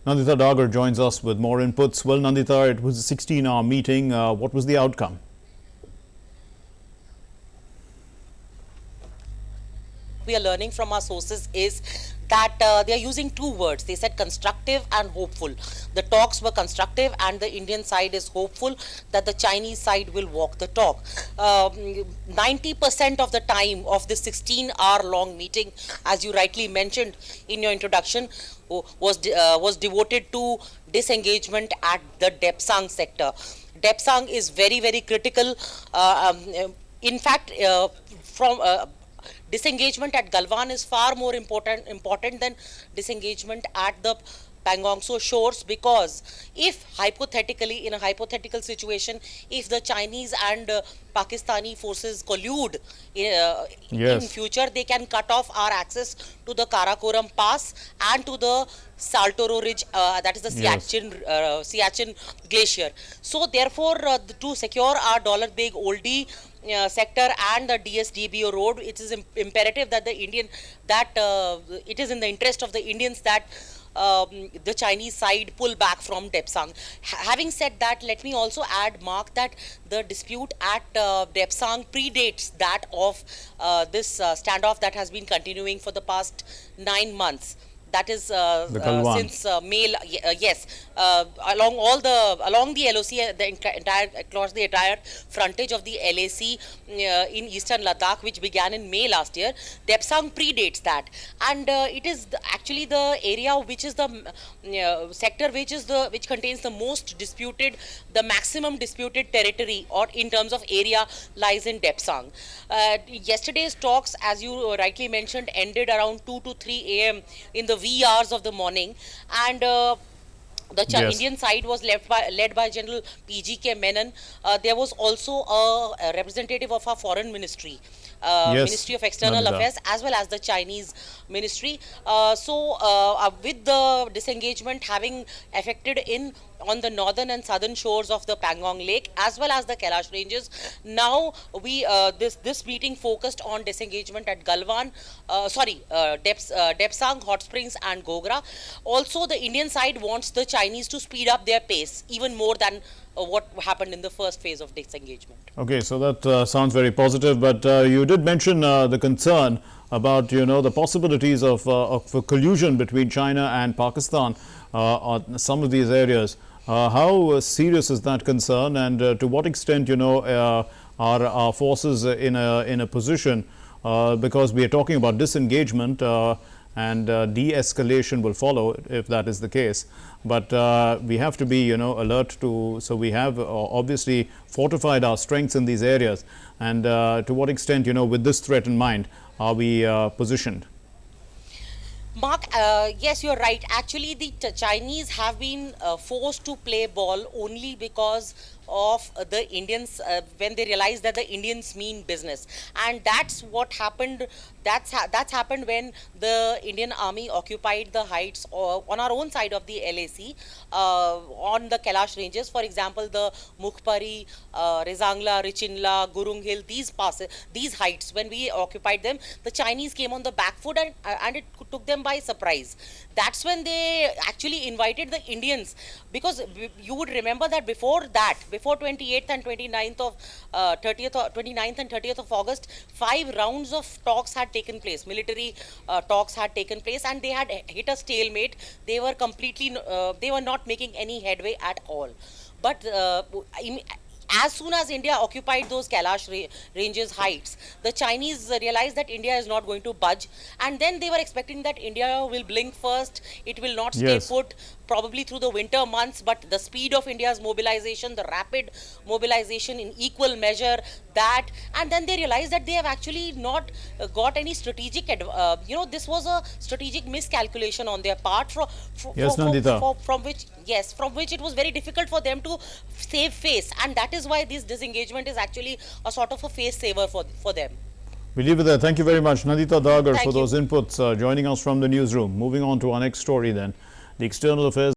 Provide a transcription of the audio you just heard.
Nandita Dagar joins us with more inputs. Well, Nandita, it was a 16-hour meeting. What was the outcome? We are learning from our sources is that they are using two words. They said constructive and hopeful. The talks were constructive and the Indian side is hopeful that the Chinese side will walk the talk. 90% of the time of this 16-hour long meeting, as you rightly mentioned in your introduction, was devoted to disengagement at the Depsang sector. Depsang is very, very critical. In fact, from disengagement at Galwan is far more important than disengagement at the Pangongso shores, because if hypothetically, in a hypothetical situation, if the Chinese and Pakistani forces collude in future, they can cut off our access to the Karakoram Pass and to the Saltoro Ridge, that is the Siachen Glacier. So therefore, to secure our dollar-big oldie sector and the DSDBO road, it is imperative that it is in the interest of the Indians that the Chinese side pull back from Depsang. Having said that, let me also add, Mark, that the dispute at Depsang predates that of this standoff that has been continuing for the past 9 months. That is since May, along the LOC, across the entire frontage of the LAC in eastern Ladakh, which began in May last year. Depsang predates that, and it is actually the area which is the sector which contains the most disputed, the maximum disputed territory, or in terms of area, lies in Depsang. Yesterday's talks, as you rightly mentioned, ended around 2 to 3 a.m. in the wee hours of the morning, and the Indian side was led by General P.G.K. Menon. There was also a representative of our foreign ministry, Ministry of External Affairs, as well as the Chinese ministry. With the disengagement having affected on the northern and southern shores of the Pangong Lake as well as the Kailash Ranges, now this meeting focused on disengagement at Galwan, Depsang, Hot Springs and Gogra. Also, the Indian side wants the Chinese to speed up their pace even more than what happened in the first phase of disengagement. Okay, so that sounds very positive, but you did mention the concern about the possibilities of collusion between China and Pakistan on some of these areas. How serious is that concern, and to what extent are our forces in a position, because we are talking about disengagement and de-escalation will follow if that is the case, but we have to be alert to, so we have obviously fortified our strengths in these areas, and to what extent with this threat in mind are we positioned? Mark, yes, you're right. Actually, the Chinese have been forced to play ball only because of the Indians, when they realized that the Indians mean business, and that's what happened. That's happened when the Indian Army occupied the heights on our own side of the LAC, on the Kailash Ranges. For example, the Mukhpari, Rezangla, Richinla, Gurung Hill, these heights, when we occupied them, the Chinese came on the back foot and it took them by surprise. That's when they actually invited the Indians, because you would remember that before 28th and 29th of 29th and 30th of August, 5 rounds of talks had taken place, military talks had taken place, and they had hit a stalemate. They were completely, they were not making any headway at all. But as soon as India occupied those Kailash Ranges heights, the Chinese realized that India is not going to budge, and then they were expecting that India will blink first, it will not stay put, probably through the winter months, but the speed of India's mobilization, the rapid mobilization in equal measure, and then they realized that they have actually not got any strategic, this was a strategic miscalculation on their part, from which it was very difficult for them to save face, and that is why this disengagement is actually a sort of a face saver for them. We leave it there. Thank you very much, Nandita Dagar, for those inputs, joining us from the newsroom. Moving on to our next story then. The External Affairs